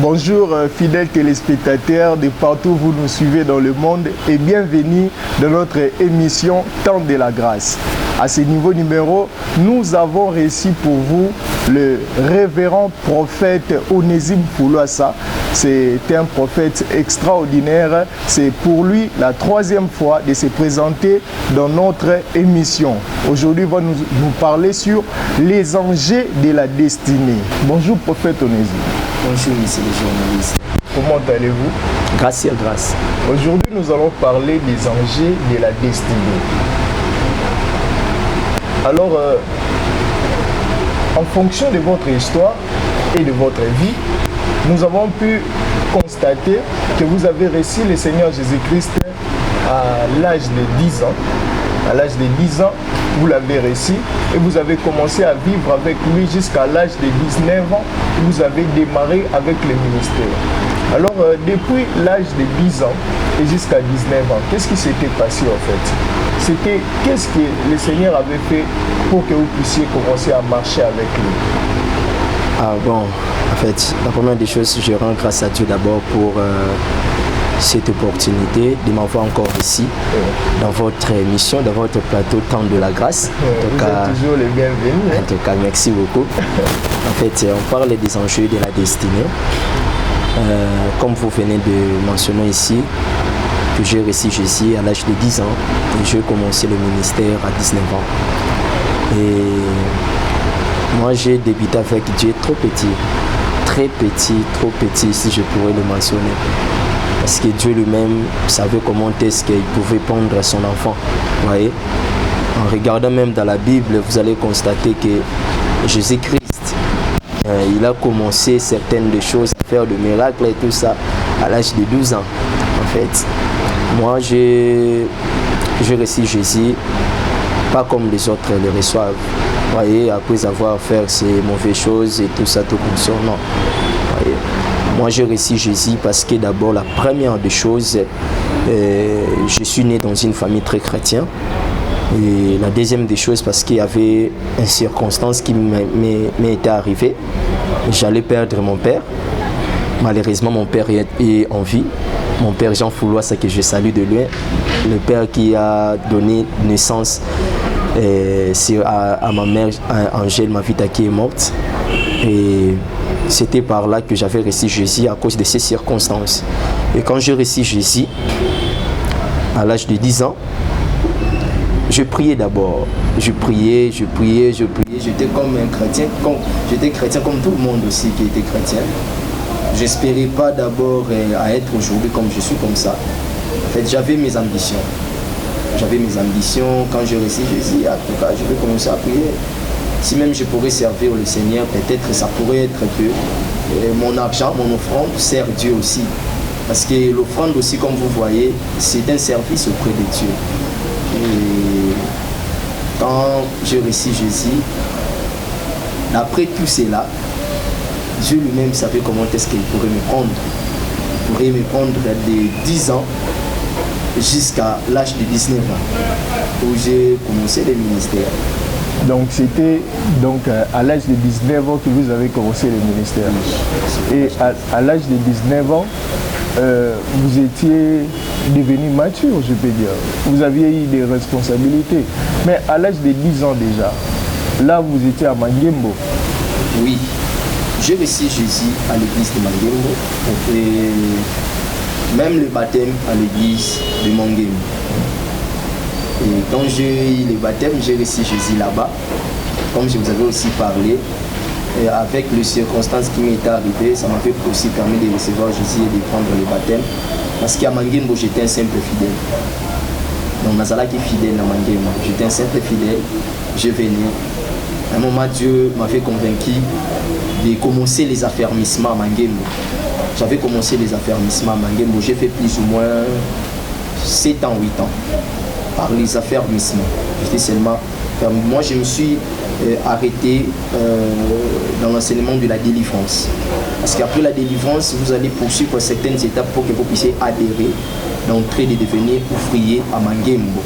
Bonjour fidèles téléspectateurs de partout où vous nous suivez dans le monde et bienvenue dans notre émission Temps de la grâce. À ce niveau numéro, nous avons reçu pour vous le révérend prophète Onésime Fouloassa. C'est un prophète extraordinaire. C'est pour lui la troisième fois de se présenter dans notre émission. Aujourd'hui, il va nous parler sur les enjeux de la destinée. Bonjour prophète Onésime. Bonjour monsieur le journaliste. Comment allez-vous? Grâce sur grâce. Aujourd'hui, nous allons parler des enjeux de la destinée. Alors, en fonction de votre histoire et de votre vie, nous avons pu constater que vous avez reçu le Seigneur Jésus-Christ à l'âge de 10 ans. À l'âge de 10 ans, vous l'avez reçu et vous avez commencé à vivre avec lui jusqu'à l'âge de 19 ans. Vous avez démarré avec le ministère. Alors, depuis l'âge de 10 ans et jusqu'à 19 ans, qu'est-ce qui s'était passé en fait? Qu'est-ce que le Seigneur avait fait pour que vous puissiez commencer à marcher avec lui? Ah bon, en fait, la première des choses, je rends grâce à Dieu d'abord pour cette opportunité de m'avoir encore ici, dans votre émission, dans votre plateau Temps de la grâce. Vous êtes toujours les bienvenus. En tout cas, merci beaucoup. En fait, on parle des enjeux de la destinée. Comme vous venez de mentionner ici, que j'ai reçu Jésus à l'âge de 10 ans et j'ai commencé le ministère à 19 ans. Et moi, j'ai débuté avec Dieu trop petit, si je pourrais le mentionner. Parce que Dieu lui-même savait comment est-ce qu'il pouvait prendre son enfant. Vous voyez? En regardant même dans la Bible, vous allez constater que Jésus-Christ, il a commencé certaines des choses, à faire des miracles et tout ça, à l'âge de 12 ans. En fait, moi, j'ai reçu Jésus, pas comme les autres le reçoivent. Vous voyez, après avoir fait ces mauvaises choses et tout ça, tout comme ça, non. Vous voyez? Moi, j'ai reçu Jésus parce que d'abord, la première des choses, je suis né dans une famille très chrétienne. Et la deuxième des choses, parce qu'il y avait une circonstance qui m'était arrivée. J'allais perdre mon père. Malheureusement, mon père est en vie. Mon père Jean Fouloassa, que je salue de loin. Le père qui a donné naissance à ma mère, Angèle Mavita, qui est morte. Et c'était par là que j'avais reçu Jésus à cause de ces circonstances. Et quand j'ai reçu Jésus, à l'âge de 10 ans, je priais d'abord. Je priais. J'étais comme un chrétien. J'étais chrétien comme tout le monde aussi qui était chrétien. J'espérais pas d'abord à être aujourd'hui comme je suis comme ça. En fait, j'avais mes ambitions. Quand j'ai reçu Jésus, en tout cas, je vais commencer à prier. Si même je pourrais servir le Seigneur, peut-être ça pourrait être que mon argent, mon offrande sert Dieu aussi. Parce que l'offrande aussi, comme vous voyez, c'est un service auprès de Dieu. Et quand j'ai reçu Jésus, après tout cela, Dieu lui-même savait comment est-ce qu'il pourrait me prendre. Il pourrait me prendre de 10 ans jusqu'à l'âge de 19 ans, où j'ai commencé le ministère. Donc c'était à l'âge de 19 ans que vous avez commencé le ministère. Et à l'âge de 19 ans, vous étiez devenu mature, je peux dire. Vous aviez eu des responsabilités. Mais à l'âge de 10 ans déjà, là vous étiez à Mangembo. Oui, j'ai reçu Jésus à l'église de Mangembo. Et même le baptême à l'église de Mangembo. Et quand j'ai eu le baptême, j'ai reçu Jésus là-bas, comme je vous avais aussi parlé. Et avec les circonstances qui m'étaient arrivées, ça m'a fait aussi permis de recevoir Jésus et de prendre le baptême. Parce qu'à Mangembo, j'étais un simple fidèle. Donc Nazala qui est fidèle à Mangembo, j'étais un simple fidèle, je venais. À un moment, Dieu m'avait convaincu de commencer les affermissements à Mangembo. J'avais commencé les affermissements à Mangembo, j'ai fait plus ou moins 7 ans, 8 ans. Par les affermissements. J'étais seulement. Moi, je me suis arrêté dans l'enseignement de la délivrance. Parce qu'après la délivrance, vous allez poursuivre certaines étapes pour que vous puissiez adhérer, d'entrer et devenir ouvrier à Mangembo.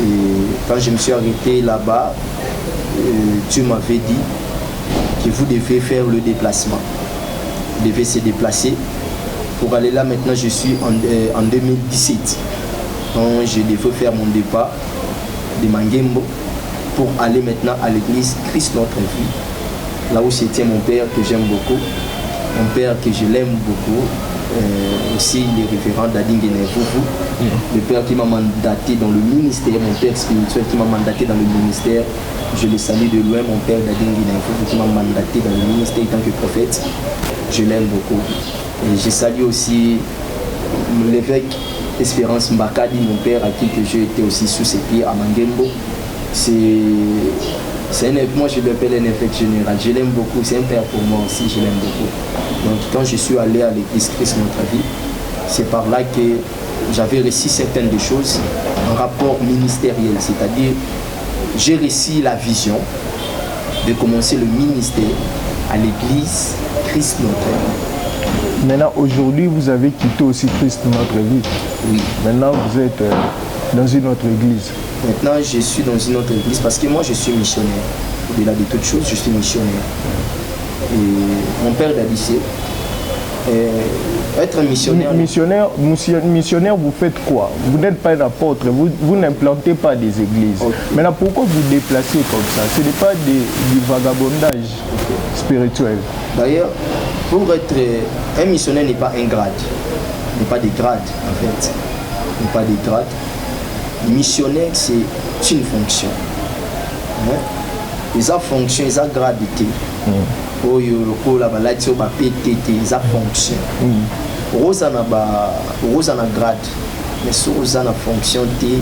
Et quand je me suis arrêté là-bas, Dieu m'avait dit que vous devez faire le déplacement. devait se déplacer. Pour aller là, maintenant, je suis en 2017. Donc, je devais faire mon départ de Mangembo pour aller maintenant à l'église Christ Notre Vie. Là où c'était mon père que j'aime beaucoup. Mon père que je l'aime beaucoup. Aussi les référents d'Adingue Nevouvou. Le père qui m'a mandaté dans le ministère, mon père spirituel qui m'a mandaté dans le ministère. Je le salue de loin, mon père d'Adingue Nevouvou qui m'a mandaté dans le ministère en tant que prophète. Je l'aime beaucoup. Et je salue aussi l'évêque Espérance Mbakadi, mon père, à qui j'ai été aussi sous ses pieds à Mangembo. Moi je l'appelle un évêque général, je l'aime beaucoup, c'est un père pour moi aussi, je l'aime beaucoup. Donc quand je suis allé à l'église Christ Notre Vie, c'est par là que j'avais reçu certaines des choses en rapport ministériel, c'est-à-dire j'ai reçu la vision de commencer le ministère à l'église Christ Notre Vie. Maintenant, aujourd'hui, vous avez quitté aussi Christ Notre Vie. Oui. Maintenant, vous êtes dans une autre église. Maintenant, je suis dans une autre église parce que moi, je suis missionnaire. Au-delà de toute chose, je suis missionnaire. Et mon père d'Adissé, être missionnaire... Missionnaire, vous faites quoi? Vous n'êtes pas un apôtre, vous n'implantez pas des églises. Okay. Maintenant, pourquoi vous déplacez comme ça? Ce n'est pas du vagabondage spirituel. D'ailleurs, pour être un missionnaire n'est pas un grade, n'est pas des grades en fait, n'est pas des grades. Missionnaire c'est une fonction. Ils ont fonction, ils ont gradité. Oh yo la balade ba PTT, ils ont fonction. Rosa na grade, mais sur rosa na fonction té.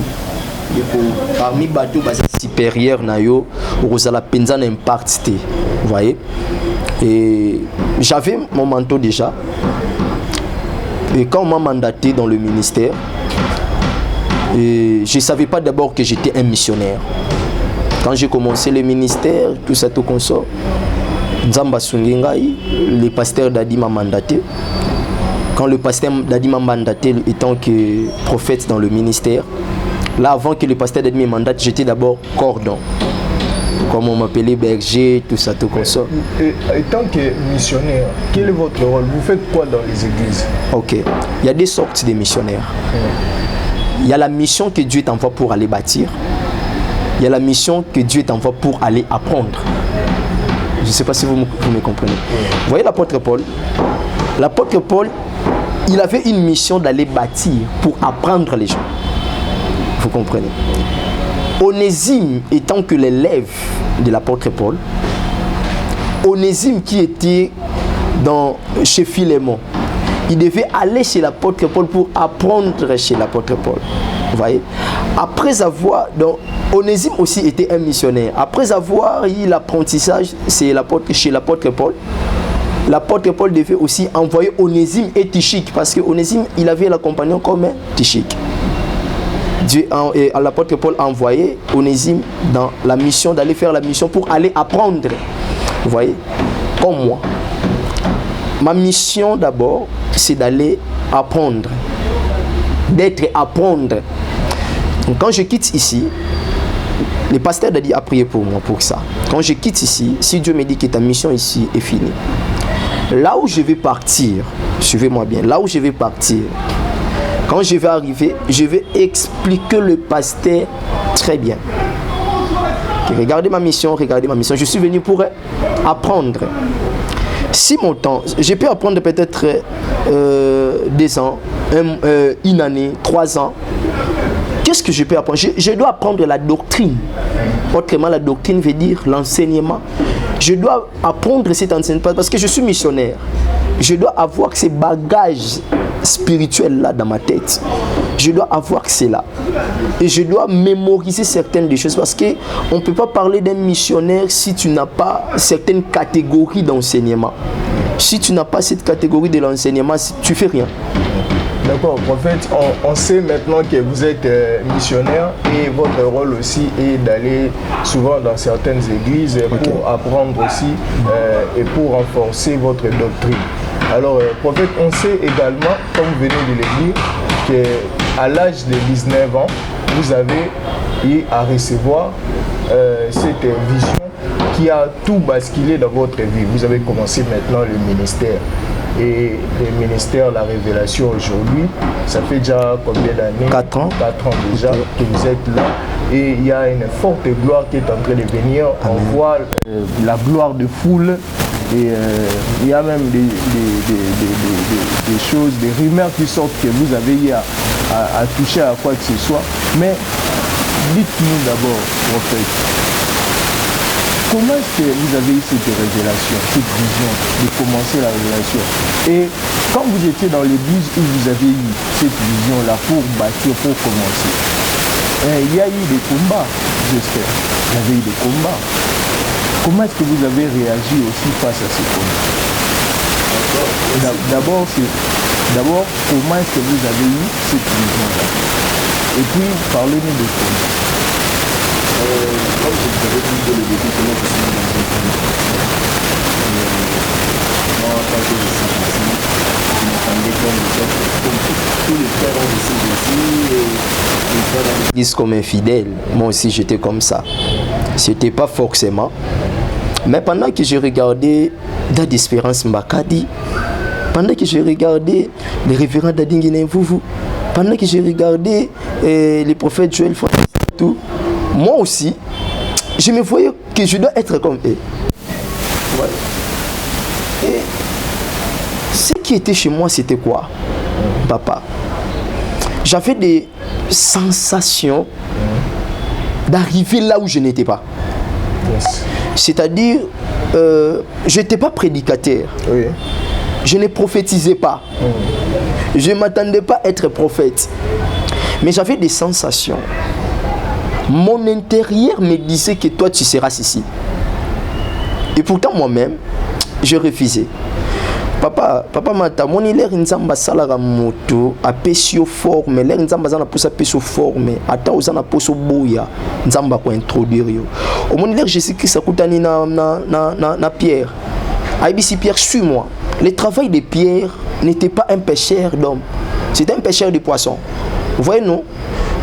Parmi bateau basé supérieur na yo, rosa la penza na impact té. Vous voyez? Et j'avais mon manteau déjà. Et quand on m'a mandaté dans le ministère, je ne savais pas d'abord que j'étais un missionnaire. Quand j'ai commencé le ministère, tout ça, tout consort, Nzamba Sungingai, le pasteur Dadi m'a mandaté. Quand le pasteur Dadi m'a mandaté étant que prophète dans le ministère, là avant que le pasteur Dadi me mandate, j'étais d'abord cordon. Comme on m'appelait berger, tout ça, tout comme ça. Et tant que missionnaire, quel est votre rôle? Vous faites quoi dans les églises? Ok, il y a des sortes de missionnaires. Il y a la mission que Dieu t'envoie pour aller bâtir. Il y a la mission que Dieu t'envoie pour aller apprendre. Je ne sais pas si vous me comprenez. Vous voyez l'apôtre Paul? L'apôtre Paul, il avait une mission d'aller bâtir pour apprendre les gens. Vous comprenez? Onésime étant que l'élève de l'apôtre Paul, Onésime qui était chez Philémon, il devait aller chez l'apôtre Paul pour apprendre chez l'apôtre Paul. Vous voyez? Après avoir... Donc, Onésime aussi était un missionnaire. Après avoir eu l'apprentissage chez l'apôtre Paul, l'apôtre Paul devait aussi envoyer Onésime et Tychik, parce que Onésime, il avait la compagnon comme Tychik. L'apôtre Paul a envoyé Onésime dans la mission, d'aller faire la mission pour aller apprendre. Vous voyez? Comme moi. Ma mission d'abord, c'est d'aller apprendre. D'être apprendre. Donc, quand je quitte ici, le pasteur a prié pour moi pour ça. Quand je quitte ici, si Dieu me dit que ta mission ici est finie, là où je vais partir, suivez-moi bien, là où je vais partir, quand je vais arriver, je vais expliquer le pasteur très bien. Regardez ma mission, je suis venu pour apprendre. Si mon temps, je peux apprendre peut-être 2 ans, une année, 3 ans. Qu'est-ce que je peux apprendre? Je dois apprendre la doctrine. Autrement, la doctrine veut dire l'enseignement. Je dois apprendre cet enseignement parce que je suis missionnaire. Je dois avoir ces bagages spirituels-là dans ma tête. Je dois avoir cela. Et je dois mémoriser certaines des choses parce qu'on ne peut pas parler d'un missionnaire si tu n'as pas certaines catégories d'enseignement. Si tu n'as pas cette catégorie de l'enseignement, tu ne fais rien. D'accord, prophète, on sait maintenant que vous êtes missionnaire et votre rôle aussi est d'aller souvent dans certaines églises pour apprendre aussi et pour renforcer votre doctrine. Alors, prophète, on sait également, comme vous venez de le dire, qu'à l'âge de 19 ans, vous avez eu à recevoir cette vision qui a tout basculé dans votre vie. Vous avez commencé maintenant le ministère. Et le ministère de la Révélation aujourd'hui, ça fait déjà combien d'années? 4 ans. 4 ans déjà que vous êtes là. Et il y a une forte gloire qui est en train de venir. Amen. On voit la gloire de foule. Et il y a même des choses, des rumeurs qui sortent que vous avez eu à toucher à quoi que ce soit. Mais dites-nous d'abord, prophète, comment est-ce que vous avez eu cette révélation, cette vision de commencer la révélation? Et quand vous étiez dans l'église où vous avez eu cette vision-là pour bâtir, pour commencer, il y a eu des combats, j'espère. Il y avait eu des combats. Comment est-ce que vous avez réagi aussi face à ces combats? D'abord, comment est-ce que vous avez eu cette vision-là? Et puis, parlez-nous de combats. Comme je vous avais dit dès le début, que moi je suis dans une famille. Moi, quand je suis ici, je m'attendais comme les autres, comme tous les frères ont ici aussi, et les frères ont L'église comme infidèle, moi aussi j'étais comme ça. C'était pas forcément. Mais pendant que j'ai regardé Dad d'Espérance Mbakadi, pendant que j'ai regardé les révérends d'Adingine Vouvou, pendant que j'ai regardé les prophètes Joël Francis, tout, moi aussi, je me voyais que je dois être comme eux. Ouais. Et ce qui était chez moi, c'était quoi, papa? J'avais des sensations d'arriver là où je n'étais pas. Yes. C'est-à-dire, je n'étais pas prédicateur. Oui. Je ne prophétisais pas. Je ne m'attendais pas à être prophète. Mais j'avais des sensations. Mon intérieur me disait que toi, tu seras ici. Et pourtant, moi-même, je refusais. Papa mata, mon ilaire nzamba salara moto, a pesio forme, l'air nzamba zana poussa pesio forme, ata ozana poso boya, nzamba ko introduire yo. Au mon ilaire Jésus-Christ akutani na Pierre. Aibisi Pierre, suis-moi. Le travail de Pierre n'était pas un pêcheur d'hommes, c'était un pêcheur de poissons. Vous voyez,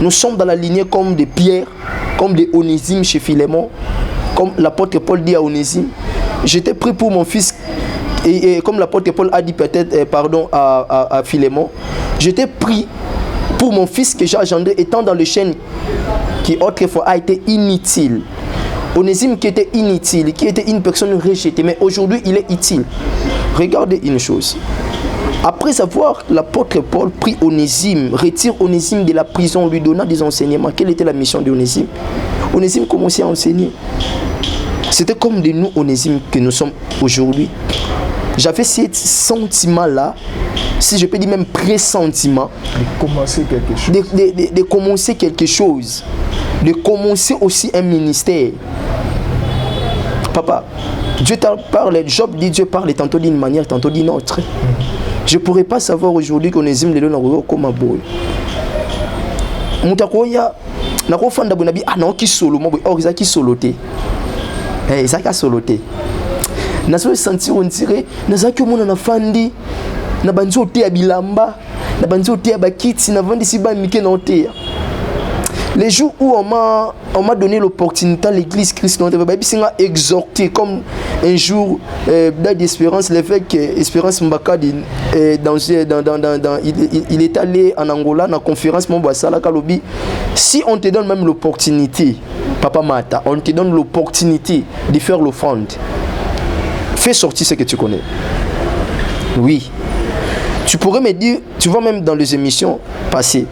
nous sommes dans la lignée comme des Pierre, comme des Onésime chez Philémon, comme l'apôtre Paul dit à Onésime. J'étais pris pour mon fils. Et comme l'apôtre Paul a dit peut-être à Philémon, j'étais pris pour mon fils que j'ai engendré étant dans le chêne qui autrefois a été inutile. Onésime qui était inutile, qui était une personne rejetée, mais aujourd'hui il est utile. Regardez une chose. Après avoir l'apôtre Paul pris Onésime, retire Onésime de la prison, lui donnant des enseignements. Quelle était la mission d'Onésime? Onésime commençait à enseigner. C'était comme de nous, Onésime, que nous sommes aujourd'hui. J'avais ce sentiment-là, si je peux dire même pressentiment, De commencer quelque chose. de commencer quelque chose, de commencer aussi un ministère. Papa, Dieu t'a parlé, Job dit Dieu parle tantôt d'une manière, tantôt d'une autre. Je ne pourrais pas savoir aujourd'hui qu'on est le nom comme un boy. Moutakoya, n'a pas fait d'abonabi, ah non, qui solo, moi, oh, ils ont qui soloté. Ils ont qui soloté. Na so sentir on dirait na zaki omona na fandi na banzi ote ya bilamba na banzi ote ya bakiti na vandi si ba mike na ote. Les jours où on m'a donné l'opportunité à l'église Christ m'a exhorté comme un jour Dad d'Espérance, l'évêque Espérance Mbakadi il est allé en Angola dans la conférence Mombasala Kalobi. Si on te donne même l'opportunité, Papa Mata, on te donne l'opportunité de faire l'offrande, fais sortir ce que tu connais. Oui. Tu pourrais me dire, tu vois même dans les émissions passées,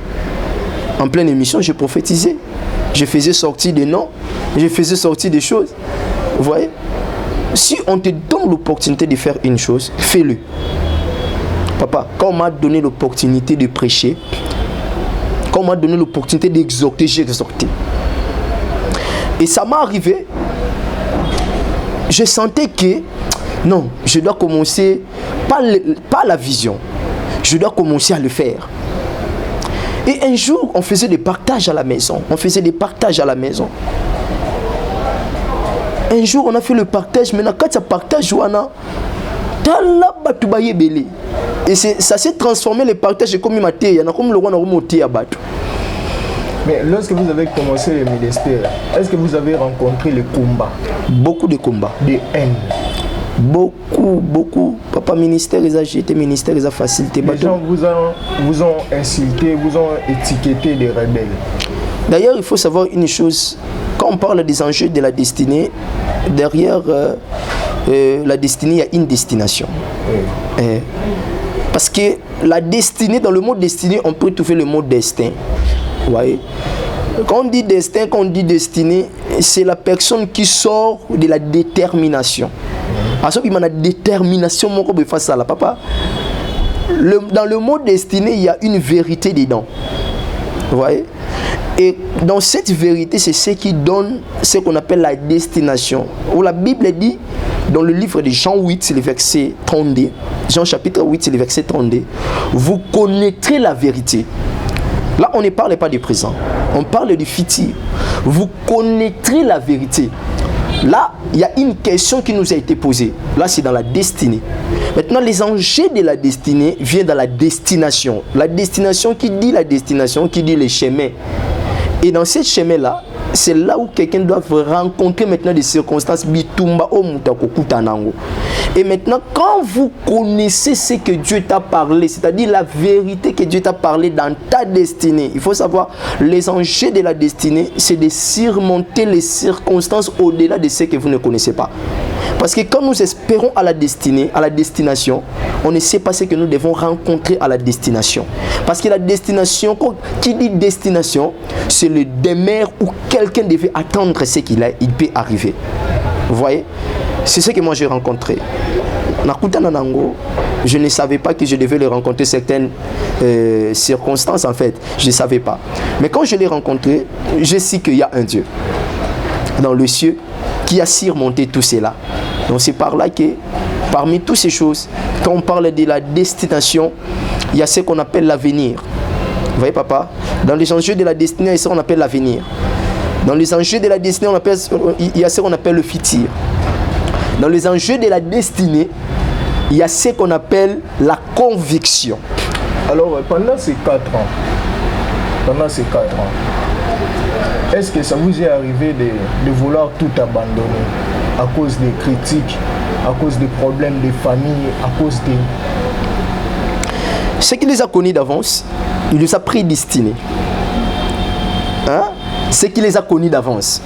en pleine émission, je prophétisais. Je faisais sortir des noms, je faisais sortir des choses. Vous voyez? Si on te donne l'opportunité de faire une chose, fais-le. Papa, quand on m'a donné l'opportunité de prêcher, quand on m'a donné l'opportunité d'exhorter, j'ai exhorté. Et ça m'est arrivé, je sentais que non, je dois commencer, pas la vision, je dois commencer à le faire. Et un jour, on faisait des partages à la maison. Un jour, on a fait le partage. Maintenant, quand ça partage, et ça s'est transformé, le partage comme il m'a dit. Comme le roi n'a remonté à battre. Mais lorsque vous avez commencé le ministère, est-ce que vous avez rencontré les combats? Beaucoup de combats. De haine. Beaucoup. Papa, ministère, ils ont jeté, ministère, ils ont facilité. Les gens vous ont insulté, vous ont étiqueté des rebelles. D'ailleurs, il faut savoir une chose. Quand on parle des enjeux de la destinée, derrière la destinée, il y a une destination. Oui. Parce que la destinée, dans le mot destinée, on peut trouver le mot destin. Vous voyez? Quand on dit destin, quand on dit destinée, c'est la personne qui sort de la détermination. À ce qui m'a la détermination, mon corps face à la papa. Dans le mot destinée, il y a une vérité dedans. Vous voyez? Et dans cette vérité, c'est ce qui donne ce qu'on appelle la destination. Où la Bible dit, dans le livre de Jean 8, c'est le verset 32. Jean chapitre 8, c'est le verset 32. Vous connaîtrez la vérité. Là, on ne parle pas du présent. On parle du futur. Vous connaîtrez la vérité. Là, il y a une question qui nous a été posée. Là, c'est dans la destinée. Maintenant, les enjeux de la destinée viennent dans la destination. La destination qui dit la destination, qui dit les chemins. Et dans ce chemin-là, c'est là où quelqu'un doit rencontrer maintenant des circonstances. Et maintenant, quand vous connaissez ce que Dieu t'a parlé, c'est-à-dire la vérité que Dieu t'a parlé dans ta destinée, il faut savoir, les enjeux de la destinée, c'est de surmonter les circonstances au-delà de ce que vous ne connaissez pas. Parce que quand nous espérons à la destinée, à la destination, on ne sait pas ce que nous devons rencontrer à la destination. Parce que la destination, qui dit destination, c'est le demeure où quelqu'un devait attendre ce qu'il a, il peut arriver. Vous voyez? C'est ce que moi j'ai rencontré. Je ne savais pas que je devais les rencontrer certaines circonstances en fait. Je ne savais pas. Mais quand je l'ai rencontré, je sais qu'il y a un Dieu dans le ciel qui a surmonté tout cela. Donc c'est par là que, parmi toutes ces choses, quand on parle de la destination, il y a ce qu'on appelle l'avenir. Vous voyez papa? Dans les enjeux de la destinée, il y a ce qu'on appelle l'avenir. Dans les enjeux de la destinée, il y a ce qu'on appelle le futur. Dans les enjeux de la destinée, il y a ce qu'on appelle la conviction. Alors, pendant ces 4 ans, est-ce que ça vous est arrivé de vouloir tout abandonner à cause des critiques, à cause des problèmes de famille, à cause des... Ce qui les a connus d'avance, il les a prédestinés. Hein? Ce qui les a connus d'avance.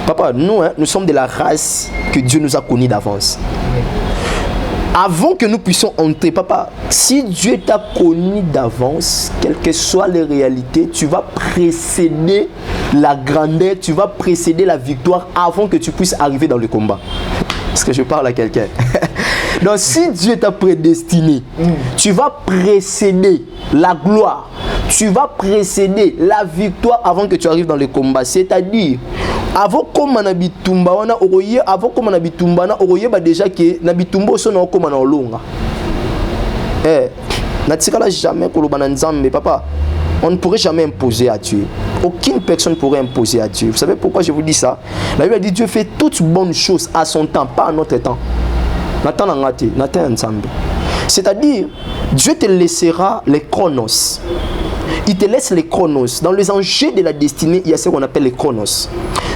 Papa, nous sommes de la race que Dieu nous a connus d'avance. Avant que nous puissions entrer, papa, si Dieu t'a connu d'avance, quelles que soient les réalités, tu vas précéder la grandeur, tu vas précéder la victoire avant que tu puisses arriver dans le combat. Est-ce que je parle à quelqu'un? Donc si Dieu t'a prédestiné, tu vas précéder la gloire, tu vas précéder la victoire avant que tu arrives dans le combat. C'est-à-dire, avant comme on habite Tumba, avant comme on habite Tumba, on a déjà que Nabitumbo son comme on longa. Natikala jamais kolobana nzambe papa. On ne pourrait jamais imposer à Dieu. Aucune personne ne pourrait imposer à Dieu. Vous savez pourquoi je vous dis ça? La Bible dit Dieu fait toutes bonnes choses à son temps, pas à notre temps. C'est-à-dire, Dieu te laissera les chronos. Il te laisse les chronos. Dans les enjeux de la destinée, il y a ce qu'on appelle les chronos.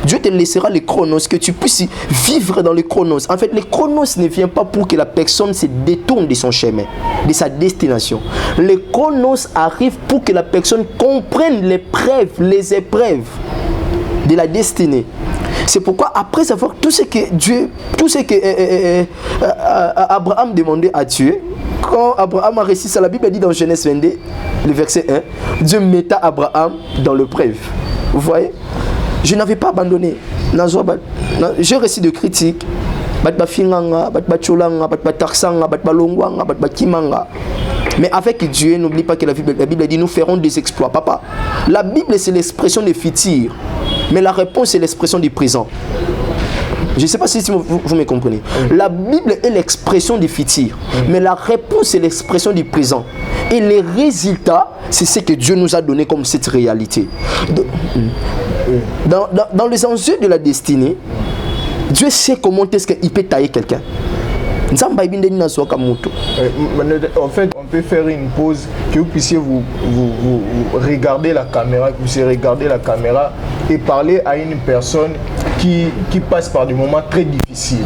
Dieu te laissera les chronos, que tu puisses vivre dans les chronos. En fait, les chronos ne viennent pas pour que la personne se détourne de son chemin, de sa destination. Les chronos arrivent pour que la personne comprenne les épreuves de la destinée. C'est pourquoi après avoir tout ce que Abraham demandait à Dieu, quand Abraham a réussi ça, la Bible dit dans Genèse 22, le verset 1, Dieu metta Abraham dans l'épreuve. Vous voyez? Je n'avais pas abandonné. J'ai reçu de critiques. Mais avec Dieu, n'oublie pas que la Bible dit nous ferons des exploits. Papa, la Bible c'est l'expression du futur, mais la réponse c'est l'expression du présent. Je ne sais pas si vous me comprenez. La Bible est l'expression du futur, mais la réponse c'est l'expression du présent. Et les résultats, c'est ce que Dieu nous a donné comme cette réalité. Dans les enjeux de la destinée, Dieu sait comment est-ce qu'il peut tailler quelqu'un. En fait, on peut faire une pause, que vous puissiez vous regarder la caméra, que vous puissiez regarder la caméra et parler à une personne qui passe par des moments très difficiles,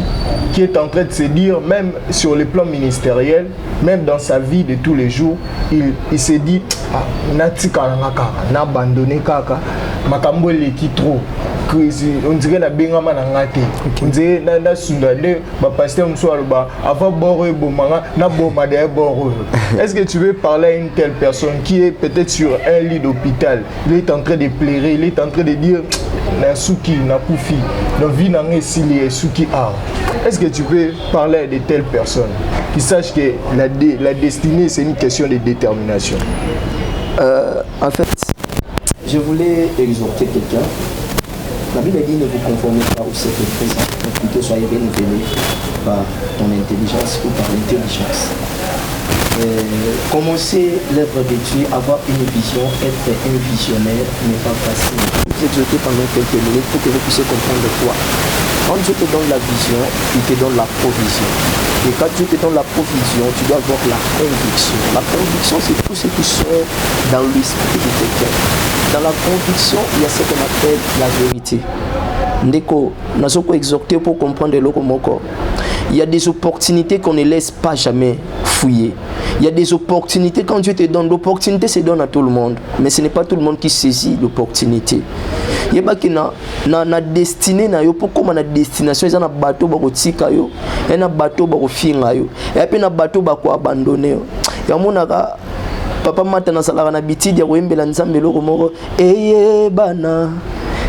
qui est en train de se dire, même sur le plan ministériel, même dans sa vie de tous les jours, il se dit, n'a abandonné kaka, makambo leki trop. On dirait la bengama na ngate, on dirait na sundale, pasteur msoualba, avant boro bomanga, na boma de boro. Est-ce que tu veux parler à une telle personne qui est peut-être sur un lit d'hôpital, il est en train de pleurer, il est en train de dire, na souki, na koufi, na vie na ngesili souki a. Est-ce que tu peux parler à de telles personnes qui sachent que la destinée c'est une question de détermination? En fait, je voulais exhorter quelqu'un. La Bible dit ne vous conformez pas au siècle présent, mais plutôt soyez renouvelés par ton intelligence ou par l'intelligence. Commencer l'œuvre de Dieu, avoir une vision, être un visionnaire n'est pas facile. Je vous exhorter pendant quelques minutes pour que vous puissiez comprendre quoi. Quand Dieu te donne la vision, il te donne la provision. Et quand Dieu te donne la provision, tu dois avoir la conviction. La conviction, c'est tout ce qui sort dans l'esprit de quelqu'un. Dans la conviction, il y a ce qu'on appelle la vérité. Ndeko, nous sommes exhortés pour comprendre le moko. Il y a des opportunités qu'on ne laisse pas jamais fouiller. Il y a des opportunités, quand Dieu te donne, l'opportunité se donne à tout le monde. Mais ce n'est pas tout le monde qui saisit l'opportunité. Il y a pas que na destinée na yo pourquoi na destination ils ont un bateau ba kotika yo, un bateau ba kofinga yo. Et puis na bateau ba ko abandonner yo. Ya monaka papa mata na salaka na bitidi ya koyembela nzambe loko moko eye bana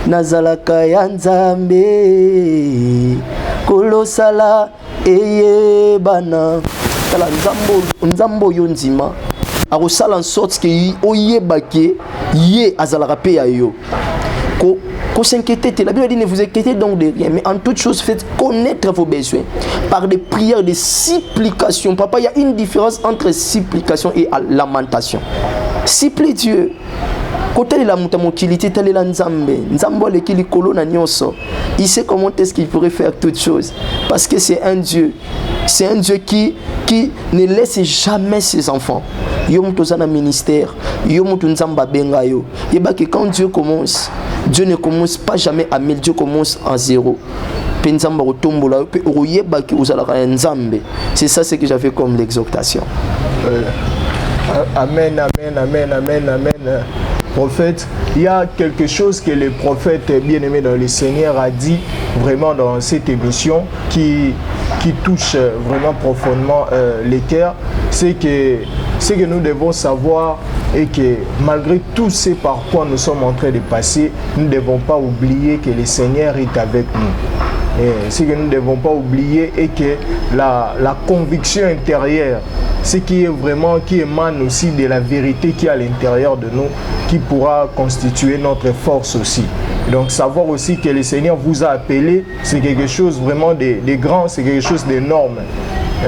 nazalaka ya nzambe kolosala eye bana kala nzambo yo nzima akosala en sorte que oyebake ye azalaka pe ya yo ko s'inquiéter. La Bible dit ne vous inquiétez donc de rien, mais en toute chose faites connaître vos besoins par des prières, des supplications. Papa, il y a une différence entre supplication et lamentation. Supplie Dieu. Côté de la mutamokilité, tel est la nzambe. Nzambo le kili kolo na nyonso. Il sait comment est-ce qu'il pourrait faire toutes choses. Parce que c'est un Dieu. C'est un Dieu qui ne laisse jamais ses enfants. Yo mutoza na ministère. Yo mutu nzamba benga yo. Yeba que quand Dieu commence, Dieu ne commence pas jamais à 1000, Dieu commence en 0. C'est ça ce que j'avais comme l'exhortation. Amen, amen, amen, amen, amen. Prophète, il y a quelque chose que le prophète bien-aimé dans le Seigneur a dit vraiment dans cette émission qui touche vraiment profondément les cœurs, c'est que nous devons savoir et que malgré tout ce par quoi nous sommes en train de passer, nous ne devons pas oublier que le Seigneur est avec nous. Et ce que nous ne devons pas oublier est que la conviction intérieure, ce qui est vraiment, qui émane aussi de la vérité qui est à l'intérieur de nous, qui pourra constituer notre force aussi. Donc savoir aussi que le Seigneur vous a appelé, c'est quelque chose vraiment de grand, c'est quelque chose d'énorme.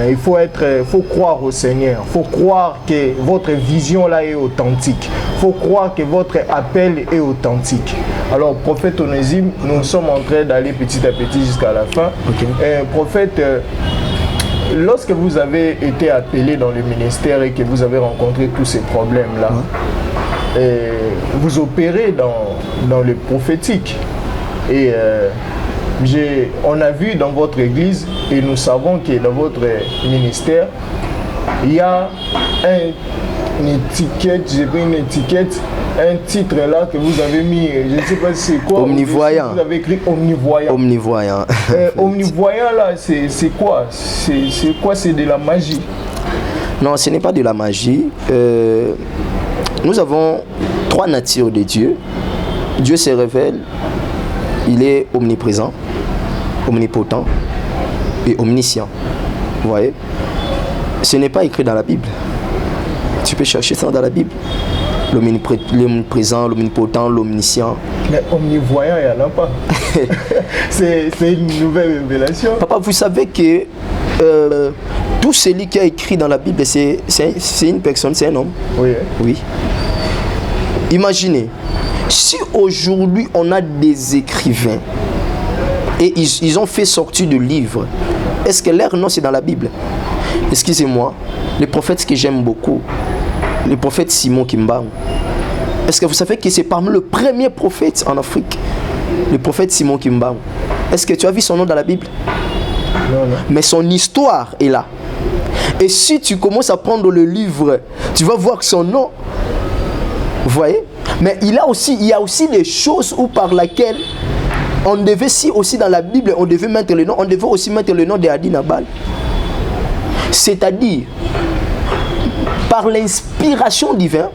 Il faut croire au Seigneur, il faut croire que votre vision là est authentique, il faut croire que votre appel est authentique. Alors prophète Onésime, nous sommes en train d'aller petit à petit jusqu'à la fin. Okay. Prophète, lorsque vous avez été appelé dans le ministère et que vous avez rencontré tous ces problèmes là, vous opérez dans le prophétique. Et on a vu dans votre église et nous savons que dans votre ministère, il y a une étiquette, j'ai pris une étiquette, un titre là que vous avez mis, je ne sais pas c'est quoi. Omnivoyant. Vous avez écrit omnivoyant. Omnivoyant. Omnivoyant là, c'est quoi? C'est quoi? C'est de la magie? Non, ce n'est pas de la magie. Nous avons 3 natures de Dieu. Dieu se révèle, il est omniprésent, omnipotent et omniscient. Vous voyez? Ce n'est pas écrit dans la Bible. Tu peux chercher ça dans la Bible. L'omniprésent, l'omnipotent, l'omniscient. Mais omnivoyant, il n'y en a pas. C'est une nouvelle révélation. Papa, vous savez que tout celui qui a écrit dans la Bible, c'est une personne, c'est un homme. Oui. Oui. Imaginez, si aujourd'hui on a des écrivains et ils ont fait sortir de livres, est-ce que leur nom c'est dans la Bible? Excusez-moi, le prophète que j'aime beaucoup, le prophète Simon Kimbangu, est-ce que vous savez que c'est parmi le premier prophète en Afrique? Le prophète Simon Kimbangu. Est-ce que tu as vu son nom dans la Bible? Non, non. Mais son histoire est là. Et si tu commences à prendre le livre, tu vas voir son nom. Vous voyez? Mais il y a aussi les choses où par laquelle on devait, si aussi dans la Bible, on devait mettre le nom, on devait aussi mettre le nom de Adi Nabal. C'est-à-dire, par l'inspiration divine,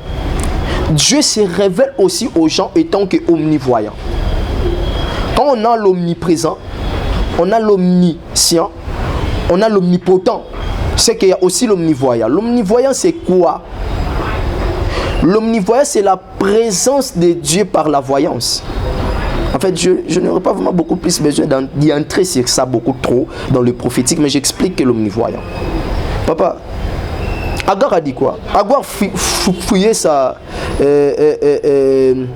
Dieu se révèle aussi aux gens étant qu'omnivoyant. Quand on a l'omniprésent, on a l'omniscient, on a l'omnipotent. C'est qu'il y a aussi l'omnivoyant. L'omnivoyant, c'est quoi? L'omnivoyant, c'est la présence de Dieu par la voyance. En fait, je n'aurais pas vraiment beaucoup plus besoin d'y entrer sur ça beaucoup trop dans le prophétique, mais j'explique que l'omnivoyant. Papa, Agar a dit quoi? Agar fouillait sa... elle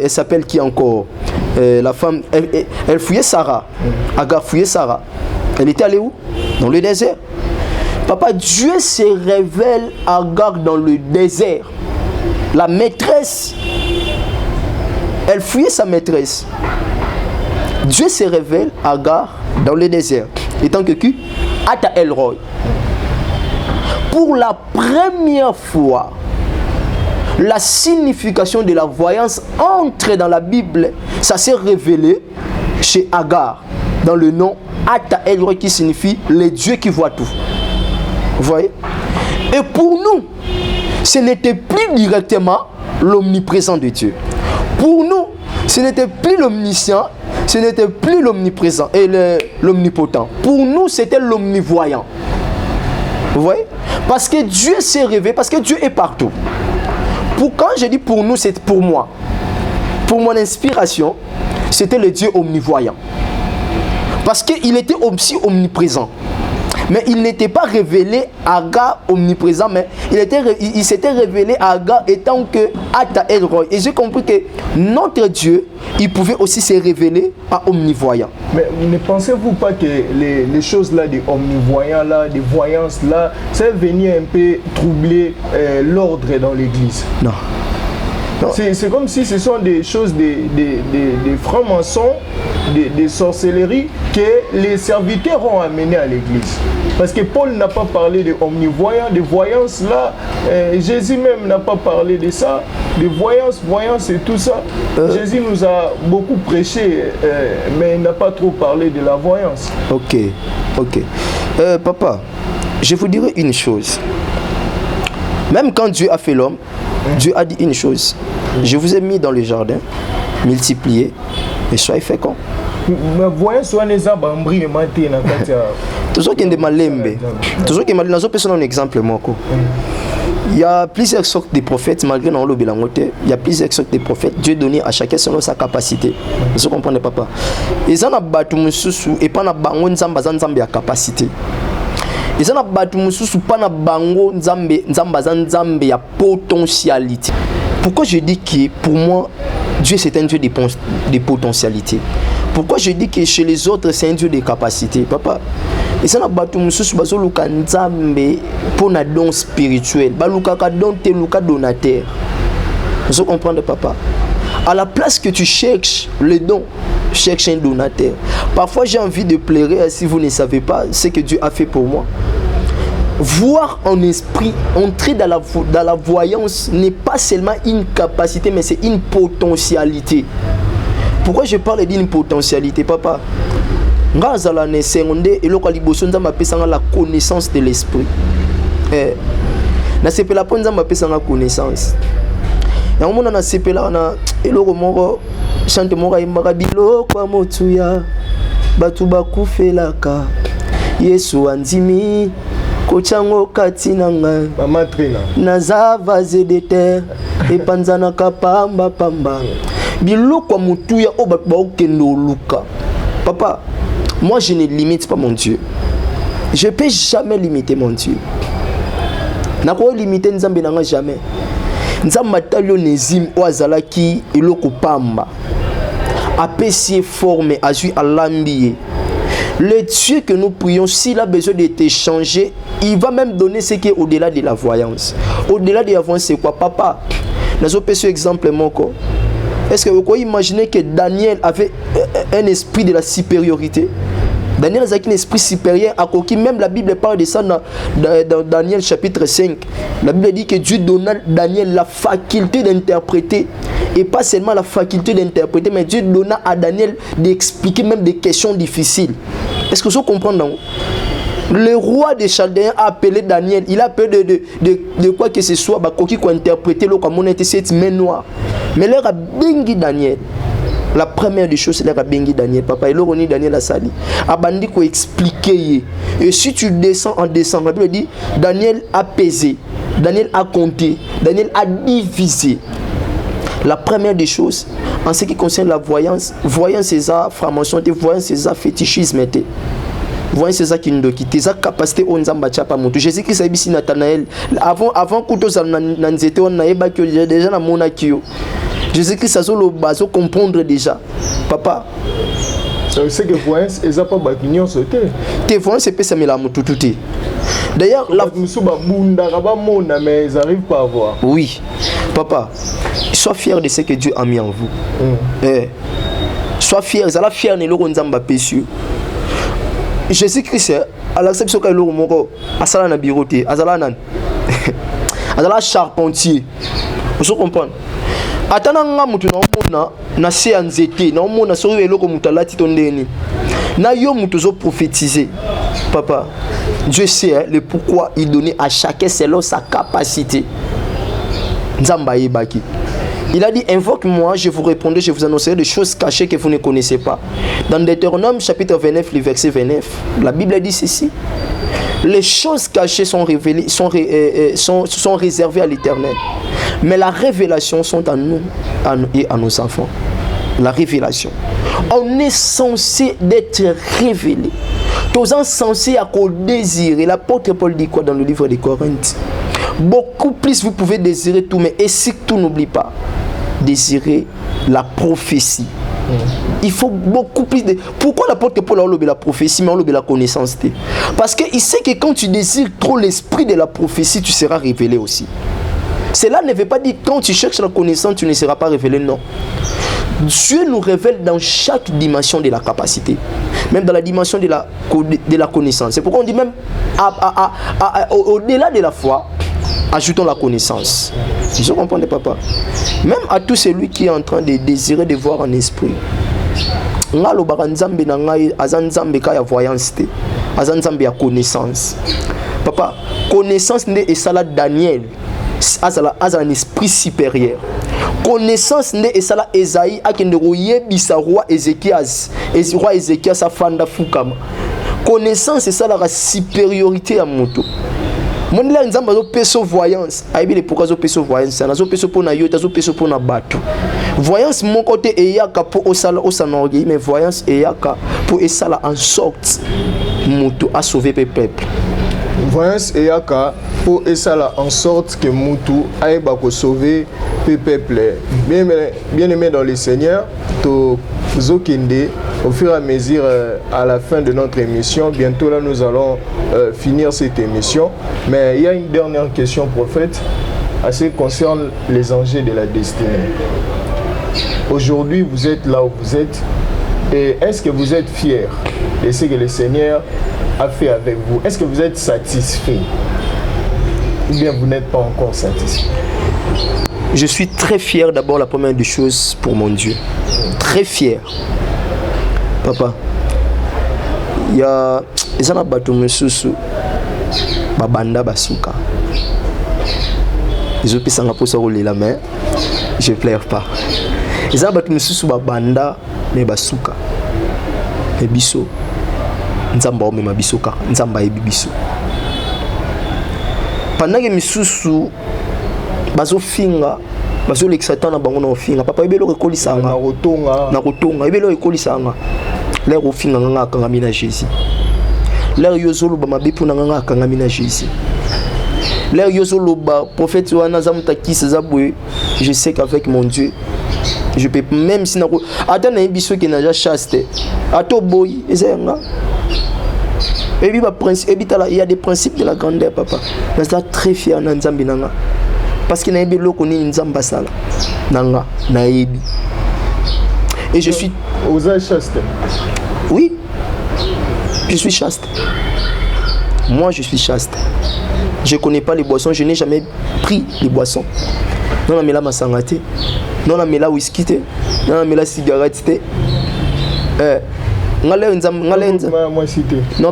s'appelle qui encore? La femme... Elle fouillait Sarah. Agar fouillait Sarah. Elle était allée où? Dans le désert. Papa, Dieu se révèle à Agar dans le désert. La maîtresse, elle fouillait sa maîtresse. Dieu se révèle à Agar dans le désert. Étant que qui? Ata Elroy. Pour la première fois, la signification de la voyance entre dans la Bible. Ça s'est révélé chez Agar dans le nom Ata Elroy qui signifie le Dieu qui voit tout. Vous voyez? Et pour nous, ce n'était plus directement l'omniprésent de Dieu. Pour nous, ce n'était plus l'omniscient, ce n'était plus l'omniprésent et l'omnipotent. Pour nous, c'était l'omnivoyant. Vous voyez? Parce que Dieu s'est révélé, parce que Dieu est partout. Quand je dis pour nous, c'est pour moi. Pour mon inspiration, c'était le Dieu omnivoyant. Parce qu'il était aussi omniprésent. Mais il n'était pas révélé à Agar omniprésent, mais il s'était révélé à Agar étant que Ata Elroy. Et j'ai compris que notre Dieu, il pouvait aussi se révéler à omnivoyant. Mais ne pensez-vous pas que les choses là, des omnivoyants là, des voyances là, ça venait un peu troubler l'ordre dans l'église? Non. C'est comme si ce sont des choses, des francs-maçons, des sorcelleries que les serviteurs ont amené à l'église. Parce que Paul n'a pas parlé de omnivoyants, de voyance là. Jésus même n'a pas parlé de ça, de voyance et tout ça. Jésus nous a beaucoup prêché, mais il n'a pas trop parlé de la voyance. Ok. Papa, je vous dirai une chose. Même quand Dieu a fait l'homme, Dieu a dit une chose. Je vous ai mis dans le jardin, multipliez et soyez féconds. Mais voyons soit les arbres embris matin na katia. Toujours qu'il y a des malembe. Toujours qu'il y a des personnes un exemple moko. Il y a plusieurs sortes de prophètes malgré dans le bilangoté. Il y a plusieurs sortes de prophètes. Dieu donné à chacun selon sa capacité. Vous comprenez papa? Et ça n'a pas tout mususu et pas na bango nzamba nzambe ya capacité. Et ça n'a pas tout mususu pas na bango nzamba ya potentialité. Pourquoi je dis que pour moi Dieu c'est un Dieu de potentialité? Pourquoi je dis que chez les autres c'est un Dieu de capacité, papa? Et ça n'a pas tout mususu bazo luka nzambe pour na don spirituel. Ba luka ka don te luka donateur. Vous comprenez papa? À la place que tu cherches le don, cherche un donateur. Parfois j'ai envie de pleurer si vous ne savez pas ce que Dieu a fait pour moi. Voir en esprit, entrer dans la voyance n'est pas seulement une capacité, mais c'est une potentialité. Pourquoi je parle d'une potentialité, papa? La connaissance de l'esprit. La connaissance. Ya mona na sepela na eloko moko chante moko imbaka biloko ya motuya batu bakufelaka Yesu andimi kochango katina nga Mama Trina naza vase de terre epanzana kapamba pamba biloko ya motuya o batu baokendo luka. Papa, moi je ne limite pas mon Dieu. Je peux jamais limiter mon Dieu. Nako limiter nzambe nanga jamais. Nzamba talio nezim oazalaki eloko pamba apesi forme azui alambié. Le Dieu que nous prions, s'il a besoin de t'échanger, il va même donner ce qui est au-delà de la voyance. Au-delà de la voyance, c'est quoi, papa? Nous avons pris ce exemple moko. Est-ce que vous pouvez imaginer que Daniel avait un esprit de la supériorité? Daniel a un esprit supérieur à qui même la Bible parle de ça dans Daniel chapitre 5. La Bible dit que Dieu donna à Daniel la faculté d'interpréter. Et pas seulement la faculté d'interpréter, mais Dieu donna à Daniel d'expliquer même des questions difficiles. Est-ce que vous comprenez? Le roi des Chaldéens a appelé Daniel. Il a appelé de quoi que ce soit, qui a interprété le comme on était cette main noire. Mais leur a bengi Daniel. La première des choses, c'est leur a bengi Daniel. Papa, il a remis Daniel à Sali. Abandi ko expliquer. Et si tu descends en descendant, la Bible dit Daniel a pesé, Daniel a compté, Daniel a divisé. La première des choses, en ce qui concerne la voyance c'est ça, franc-maçon, voyance c'est ça, fétichisme. Voyez c'est ça qui nous quitte. Tes capacités on zamba chapa moto. Jésus-Christ a dit Nathanaël avant que tous nanzete on na yeba que déjà na monakio. Jésus-Christ a zo bazo comprendre déjà. Papa, c'est que voyance eza pas bakignon sauté. Tes voyance c'est pesa mela moto touté. D'ailleurs la musuba bunda ba mona mais ils arrivent pas à voir. Oui. Papa, sois fier de ce que Dieu a mis en vous. Sois fier, zala fier ne lo nzamba pécieux. Jésus-Christ à l'acception que l'eau moko asala na biroté azala nan azala charpentier vous comprenez atana nga mutu na omona na se anzete na omona so eloko mutu alati tondeni na yo mutu zo prophétiser papa Dieu sait le pourquoi il donnait à chacun selon sa capacité. Nzamba yebaki. Il a dit, invoque-moi, je vous répondrai, je vous annoncerai des choses cachées que vous ne connaissez pas. Dans Deutéronome, chapitre 29, le verset 29, la Bible dit ceci. Les choses cachées sont révélées, sont réservées à l'Éternel. Mais la révélation sont à nous et à nos enfants. La révélation. On est censé d'être révélé. Tous en censés à désirer. L'apôtre Paul dit quoi dans le livre des Corinthiens? Beaucoup plus vous pouvez désirer tout, mais et surtout n'oublie pas désirer la prophétie. Il faut beaucoup plus de... Pourquoi l'apôtre Paul a oublié la prophétie, mais a oublié la connaissance? Parce qu'il sait que quand tu désires trop l'esprit de la prophétie, tu seras révélé aussi. Cela ne veut pas dire que quand tu cherches la connaissance, tu ne seras pas révélé, non. Dieu nous révèle dans chaque dimension de la capacité, même dans la dimension de la connaissance. C'est pourquoi on dit même au-delà de la foi, ajoutons la connaissance. Je comprends, papa. Même à tout celui qui est en train de désirer de voir en esprit. Ngalo baranzambe na ngai azanzambe ka ya voyance te. Azanzambe ya connaissance. Papa, connaissance ne esala Daniel. Azala un esprit supérieur. Connaissance ne esala Esaïe akende royebisa roi Ézéchias. Roi Ézéchias afanda fukama. Connaissance c'est ça la supériorité à moto. Mon là nzamba zo peso voyance. Aibi le pourquoi zo peso voyance. Na zo peso pona yo, ta zo peso pona bato. Voyance mon côté eyaka pour osala osanorgi, mais voyance eyaka pour esala en sorte moto a sauver le peuple. Voyance eyaka pour esala en sorte que Moutou aille sauver le peuple. Bien aimé dans le Seigneur, to Zokinde, au fur et à mesure à la fin de notre émission, bientôt là nous allons finir cette émission. Mais il y a une dernière question, prophète, à ce qui concerne les enjeux de la destinée. Aujourd'hui, vous êtes là où vous êtes. Et est-ce que vous êtes fiers de ce que le Seigneur a fait avec vous? Est-ce que vous êtes satisfait? Ou bien vous n'êtes pas encore satisfait? Je suis très fier d'abord, la première des choses, pour mon Dieu. Très fier. Papa, il y a des gens qui sont babanda basuka. Je peux s'en rapprocher rouler la main. Je ne pleure pas. Les gens qui sont babanda mais basuka. Mais biso. Nzamba ome mabisoka. Nzamba ebi biso. Pendant que misusu bazo finga bazo l'exatan na bango na finga papa ebelo rekolisa nga na kotonga ebelo rekolisa nga l'air ofinga nga kangami na Jésus l'air yozolo ba mabepu na nga kangami na Jésus l'air yozolo ba prophète wana zamuta kisa zabwe. Je sais qu'avec mon Dieu je peux même si na ko ata na biso ke na ja chaste ato boy ezenga. Et puis, il y a des principes de la grandeur, papa. Je suis très fier de Nzambi Nanga. Parce qu'il y a des gens qui ont Nzamba Sala. Nanga, Naebi. Et je suis... Vous êtes chaste? Oui, je suis chaste. Moi, je suis chaste. Je ne connais pas les boissons, je n'ai jamais pris les boissons. Non, mais là, ma sangate. Non, mais là, whisky. Non, mais là, cigarette. Non,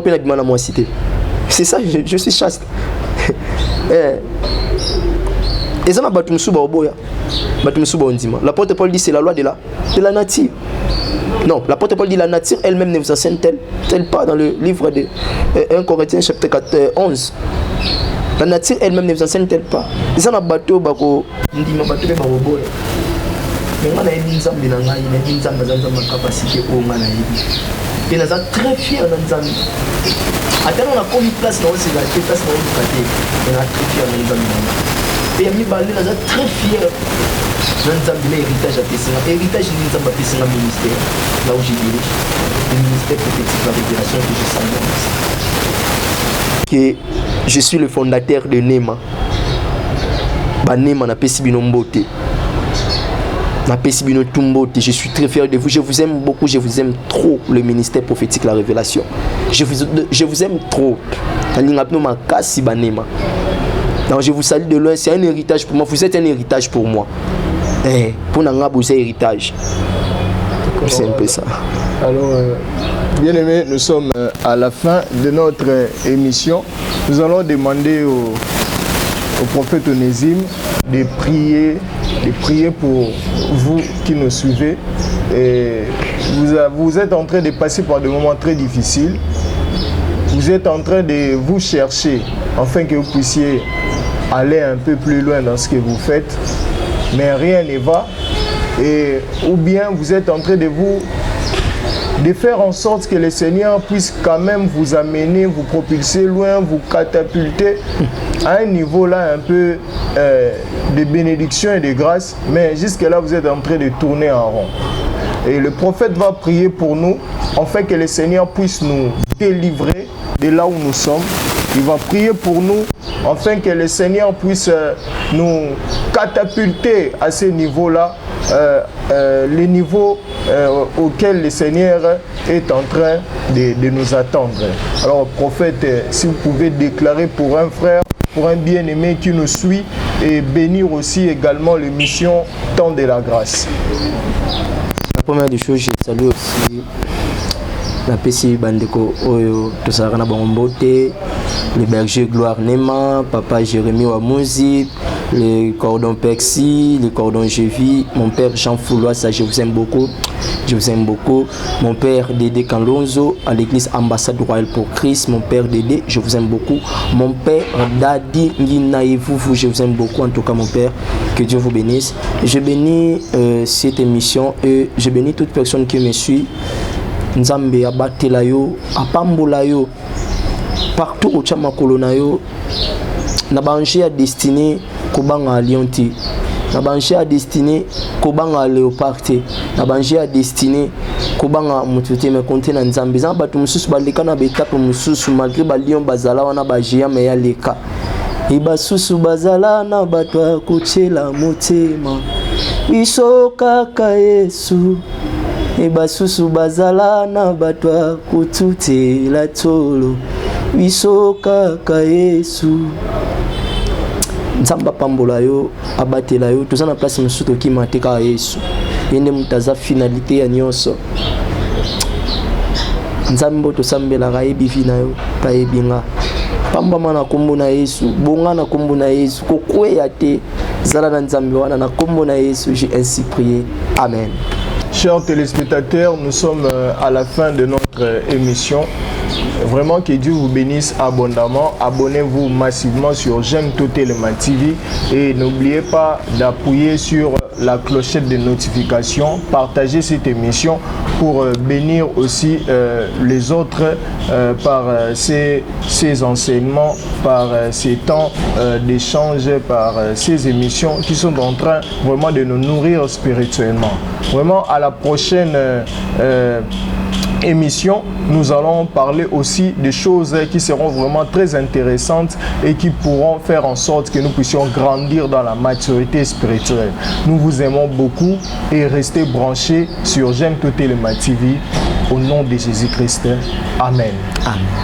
pas moi cité. C'est ça, je suis chaste. Et ça m'a battu l'apôtre Paul dit c'est la loi de la nature. Non, l'apôtre Paul dit la nature elle-même ne vous enseigne-t-elle pas dans le livre de 1 Corinthiens chapitre 11. La nature elle-même ne vous enseigne-t-elle pas. Et ça m'a battu bako ndima battu be barobo. Mais on a une nzambe na ngai, une nzambe za nzambe capacité o ngana yebi. Et nous sommes très fiers de nzambe. Attends, on a comme place dans ce gâteau, place dans le gâteau. On a très fiers de nzambe. Et ami balé, nous sommes très fiers de nzambe l'héritage à Pessinga. Héritage de nzambe à Pessinga ministère. Là où je dirige, le ministère prophétique de la révélation que je sens. Que je suis le fondateur de Nema. Nema na Pesibino Mbote. Je suis très fier de vous. Je vous aime beaucoup. Je vous aime trop. Le ministère prophétique, la révélation. Je vous aime trop. Donc, je vous salue de loin. C'est un héritage pour moi. Vous êtes un héritage pour moi. Pour nous, vous êtes un héritage. C'est un peu ça. Alors, bien aimés, nous sommes à la fin de notre émission. Nous allons demander au prophète Onésime de prier pour vous qui nous suivez. Et vous êtes en train de passer par des moments très difficiles. Vous êtes en train de vous chercher afin que vous puissiez aller un peu plus loin dans ce que vous faites. Mais rien ne va. Ou bien vous êtes en train de faire en sorte que le Seigneur puisse quand même vous amener, vous propulser loin, vous catapulter à un niveau là un peu de bénédiction et de grâce, mais jusque là vous êtes en train de tourner en rond. Et le prophète va prier pour nous, afin que le Seigneur puisse nous délivrer de là où nous sommes. Il va prier pour nous, afin que le Seigneur puisse nous catapulter à ce niveau-là, les niveaux auxquels le Seigneur est en train de nous attendre. Alors, prophète, si vous pouvez déclarer pour un frère, pour un bien-aimé qui nous suit, et bénir aussi également l'émission Temps de la grâce. La première des choses, je salue aussi la PC Bandeko Oyo Tosarana Bambote, le berger Gloire Nema, papa Jérémy Wamouzi, le cordon Pexi, le cordon Jevi, mon père Jean Foulois, ça je vous aime beaucoup. Je vous aime beaucoup. Mon père Dédé Kanlonzo à l'église Ambassade Royale pour Christ. Mon père Dédé, je vous aime beaucoup. Mon père Dadi Nginaïvouvou, je vous aime beaucoup. En tout cas, mon père, que Dieu vous bénisse. Je bénis cette émission et je bénis toute personne qui me suit. Nzambe abatelayo, apambolayo, partout au Tchamakolonayo, nabanché à destiné Kobanga Lionti. Nabanché à destiné Kobanga Léoparte. Nabanché à destiné Kobanga Mutute me compte na Nzambe. Zan batu mususu baleka na betape mususu malgré ba lion bazala wana ba géant me ya leka. Iba susu bazala na batu akotela motema. Biso kaka Yesu. Iba susu bazala na batu akotutela tolo. Biso kaka Yesu. Nzamba pambola yo abatela yo toza na place musuto ki mateka Yesu yende mutaza finalité ya nyonso nzambo to sambela rayebi vina yo payebinga pamba mana kombo na Yesu bonga na kombo na Yesu kokweya te zala na nzambe wana na kombo na Yesu j'ai ainsi prié amen. Chers téléspectateurs, nous sommes à la fin de notre émission. Vraiment que Dieu vous bénisse abondamment. Abonnez-vous massivement sur J'aime Totalement TV et n'oubliez pas d'appuyer sur la clochette de notification. Partagez cette émission pour bénir aussi les autres par ces enseignements, par ces temps d'échange, par ces émissions qui sont en train vraiment de nous nourrir spirituellement. Vraiment à la prochaine émission, nous allons parler aussi de choses qui seront vraiment très intéressantes et qui pourront faire en sorte que nous puissions grandir dans la maturité spirituelle. Nous vous aimons beaucoup et restez branchés sur J'aime tout Téléma TV au nom de Jésus-Christ. Amen. Amen.